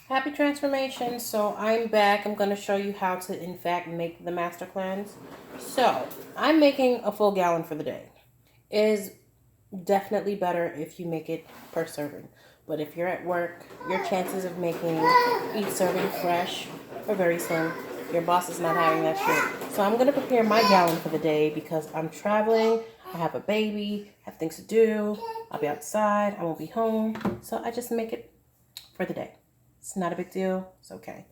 Happy transformation. So I'm back. I'm going to show you how to in fact make the master cleanse. So I'm making a full gallon for the day. It is definitely better if you make it per serving. But if you're at work, your chances of making each serving fresh are very slim. Your boss is not having that shit. So I'm going to prepare my gallon for the day because I'm traveling. I have a baby, have things to do. I'll be outside. I won't be home. So I just make it for the day. It's not a big deal. It's okay.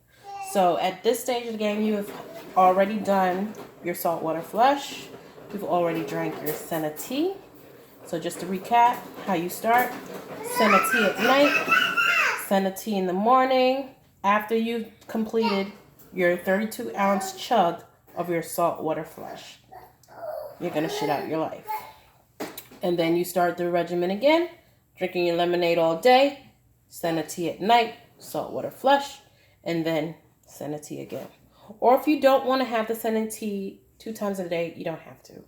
So at this stage of the game, you have already done your saltwater flush. You've already drank your senna tea. So just to recap how you start, senna tea at night, senna tea in the morning. After you've completed your 32-ounce chug of your saltwater flush, you're going to shit out your life. And then you start the regimen again, drinking your lemonade all day, senna tea at night, saltwater flush, and then senna tea again. Or if you don't want to have the senna tea 2 times a day, you don't have to.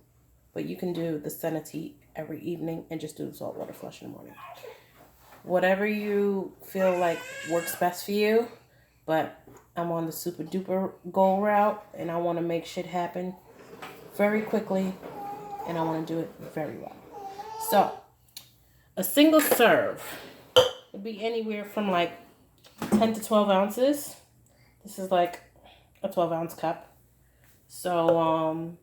But you can do the senna tea every evening and just do the saltwater flush in the morning. Whatever you feel like works best for you, but I'm on the super duper goal route and I want to make shit happen very quickly and I want to do it very well. So, a single serve would be anywhere from like 10 to 12 ounces. This is like a 12-ounce cup. So,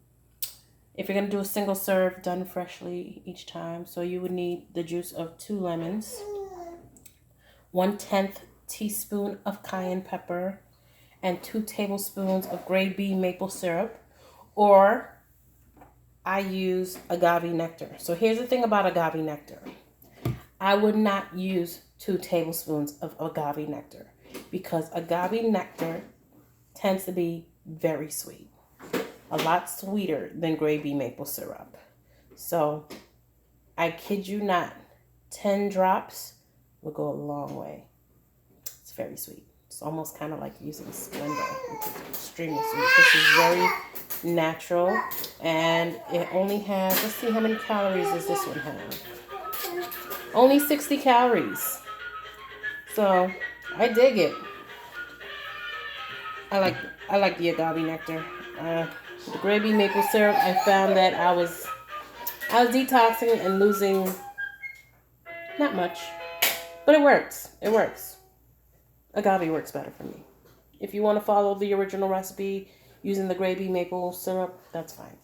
if you're going to do a single serve done freshly each time, so you would need the juice of 2 lemons, 1/10 teaspoon of cayenne pepper, and 2 tablespoons of grade B maple syrup, or I use agave nectar. So here's the thing about agave nectar. I would not use 2 tablespoons of agave nectar because agave nectar tends to be very sweet. A lot sweeter than grade B maple syrup. So, I kid you not, 10 drops will go a long way. It's very sweet. It's almost kind of like using Splenda, which is extremely sweet. This is very natural, and it only has, let's see, how many calories does this one have? Only 60 calories. So, I dig it. I like the agave nectar. The grade B maple syrup, I found that I was detoxing and losing not much, but it works. It works. Agave works better for me. If you want to follow the original recipe using the grade B maple syrup, that's fine.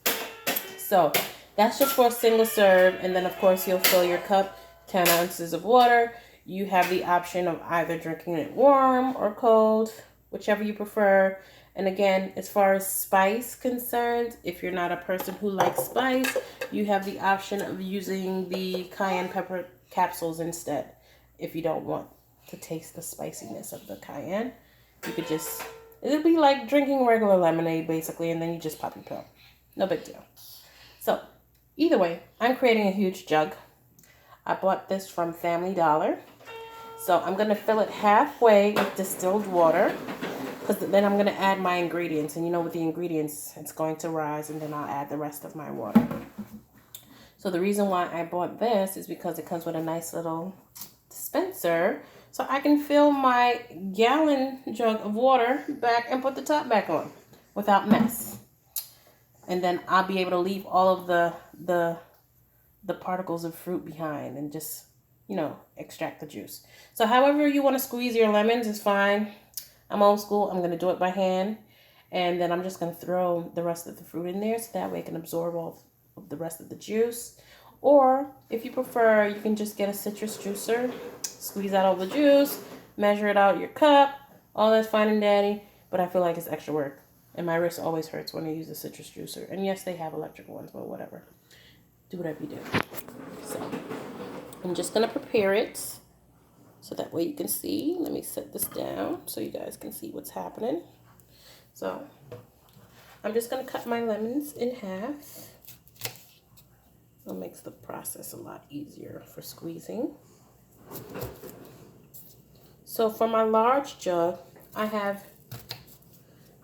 So that's just for a single serve, and then of course you'll fill your cup, 10 ounces of water. You have the option of either drinking it warm or cold, whichever you prefer. And again, as far as spice concerned, if you're not a person who likes spice, you have the option of using the cayenne pepper capsules instead. If you don't want to taste the spiciness of the cayenne, you could just, it'll be like drinking regular lemonade basically, and then you just pop your pill. No big deal. So either way, I'm creating a huge jug. I bought this from Family Dollar. So I'm going to fill it halfway with distilled water, because then I'm going to add my ingredients. And you know, with the ingredients, it's going to rise, and then I'll add the rest of my water. So the reason why I bought this is because it comes with a nice little dispenser. So I can fill my gallon jug of water back and put the top back on without mess. And then I'll be able to leave all of the particles of fruit behind and just, you know, extract the juice. So however you want to squeeze your lemons is fine. I'm old school. I'm going to do it by hand. And then I'm just going to throw the rest of the fruit in there so that way it can absorb all of the rest of the juice. Or if you prefer, you can just get a citrus juicer, squeeze out all the juice, measure it out your cup. All that's fine and dandy, but I feel like it's extra work. And my wrist always hurts when I use a citrus juicer. And yes, they have electric ones, but whatever. Do whatever you do. So I'm just going to prepare it so that way you can see. Let me set this down so you guys can see what's happening. So I'm just going to cut my lemons in half. It makes the process a lot easier for squeezing. So for my large jug, I have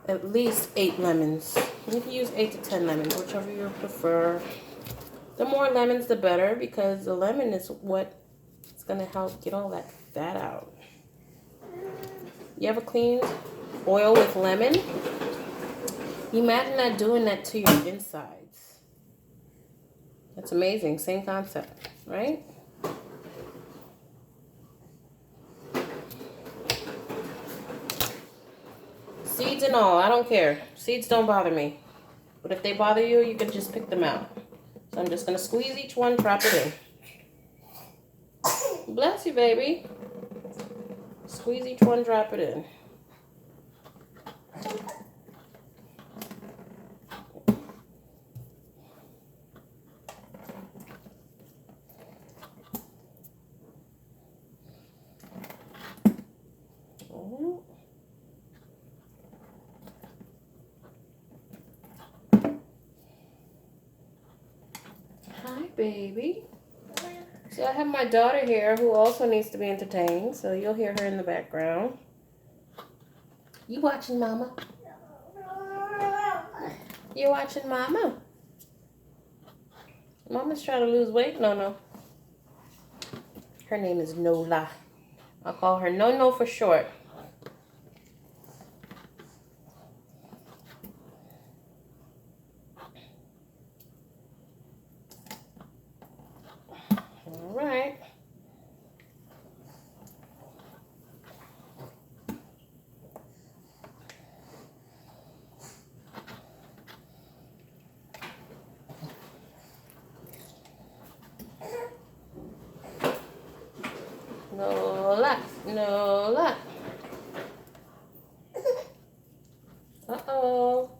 at least 8 lemons. You can use 8 to 10 lemons, whichever you prefer. The more lemons, the better, because the lemon is what is going to help get all that fat out. You ever cleaned oil with lemon? Imagine that doing that to your insides. That's amazing. Same concept, right? Seeds and all, I don't care. Seeds don't bother me. But if they bother you, you can just pick them out. So I'm just going to squeeze each one, drop it in. Bless you, baby. Squeeze each one, drop it in. Hi, baby. So I have my daughter here who also needs to be entertained. So you'll hear her in the background. You watching Mama? You watching Mama? Mama's trying to lose weight? No. Her name is Nola. I'll call her No for short. All right. Nola. Uh-oh.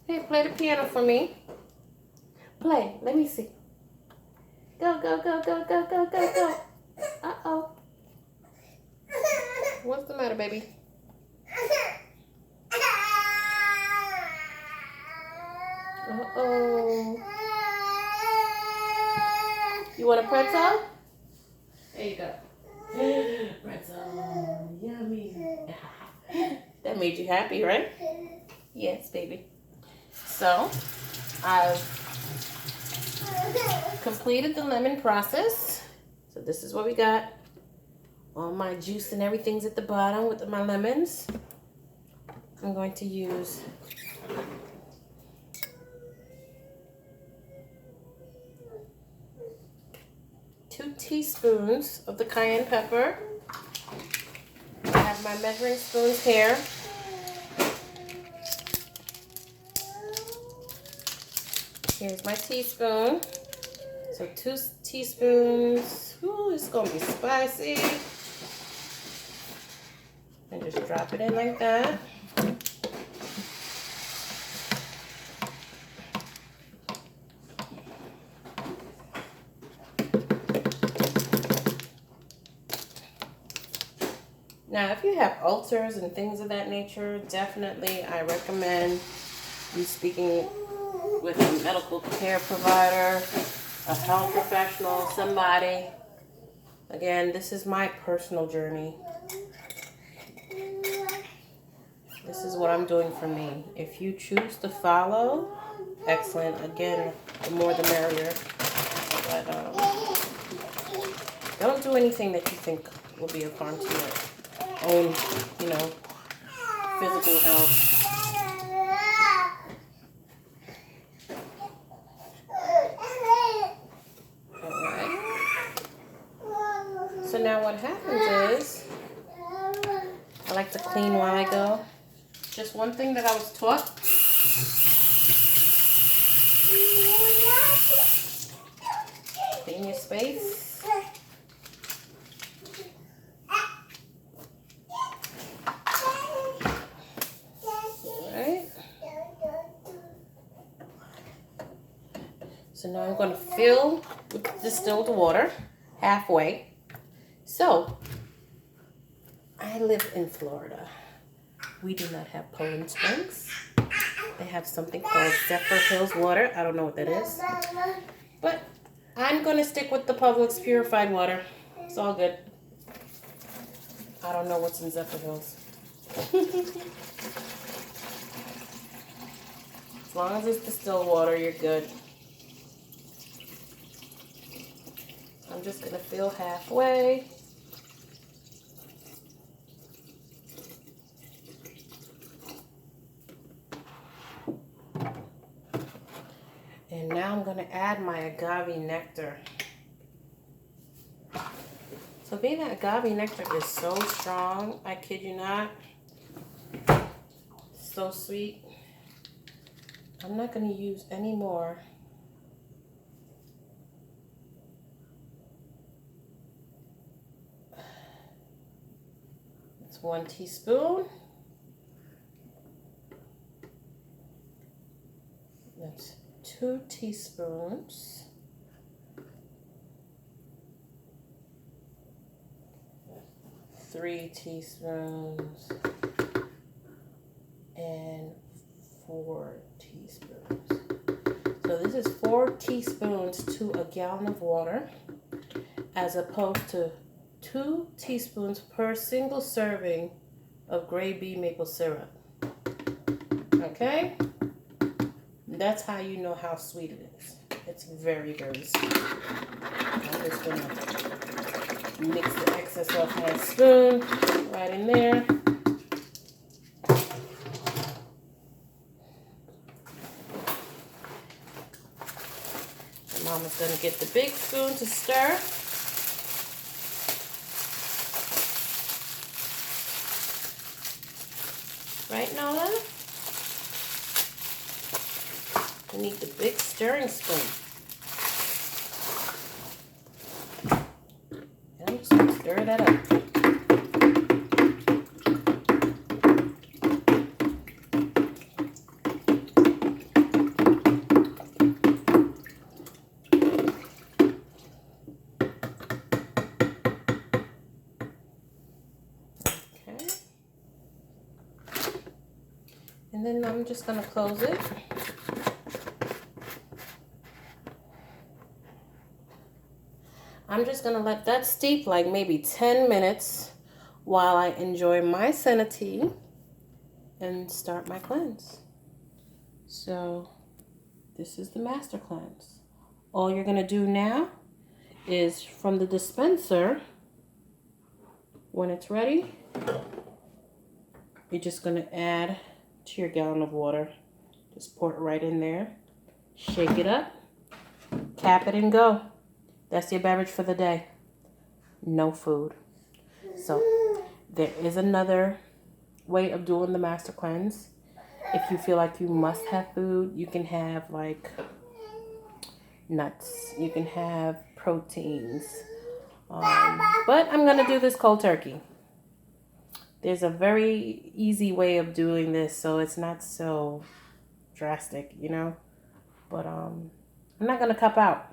Hey, play the piano for me. Play. Let me see. Go. Uh-oh. What's the matter, baby? Uh-oh. You want a pretzel? There you go. Pretzel. Yummy. That made you happy, right? Yes, baby. So, I've completed the lemon process. So this is what we got. All my juice and everything's at the bottom with my lemons. I'm going to use two teaspoons of the cayenne pepper. I have my measuring spoons here. Here's my teaspoon. So 2 teaspoons. Ooh, it's gonna be spicy. And just drop it in like that. Now, if you have ulcers and things of that nature, definitely I recommend you speaking with a medical care provider, a health professional, somebody. Again, this is my personal journey. This is what I'm doing for me. If you choose to follow, excellent. Again, the more the merrier. But don't do anything that you think will be of harm to your own, physical health. So now what happens is, I like to clean while I go. Just one thing that I was taught. Clean your space. Alright. So now I'm going to fill with distilled water halfway. So, I live in Florida. We do not have Poland Springs. They have something called Zephyr Hills water. I don't know what that is. But I'm going to stick with the Publix purified water. It's all good. I don't know what's in Zephyr Hills. As long as it's distilled water, you're good. I'm just going to fill halfway. And now I'm going to add my agave nectar. So being that agave nectar is so strong, I kid you not, so sweet, I'm not going to use any more. It's 1 teaspoon. That's 2 teaspoons. Three teaspoons and 4 teaspoons. So this is 4 teaspoons to a gallon of water, as opposed to 2 teaspoons per single serving of Grade B maple syrup. Okay? That's how you know how sweet it is. It's very, very sweet. I'm just going to mix the excess off my spoon right in there. Mama's going to get the big spoon to stir. Right, Nola? We need the big stirring spoon. And I'm just going to stir that up. Okay. And then I'm just going to close it. I'm just going to let that steep like maybe 10 minutes while I enjoy my senna tea and start my cleanse. So this is the master cleanse. All you're going to do now is from the dispenser, when it's ready, you're just going to add to your gallon of water. Just pour it right in there. Shake it up. Cap it and go. That's your beverage for the day. No food. So there is another way of doing the master cleanse. If you feel like you must have food, you can have like nuts. You can have proteins. But I'm going to do this cold turkey. There's a very easy way of doing this, so it's not so drastic, you know. But I'm not going to cup out.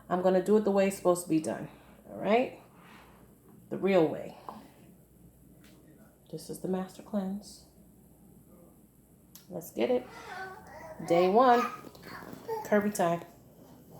I'm going to do it the way it's supposed to be done. All right? The real way. This is the master cleanse. Let's get it. Day 1. Kirby time.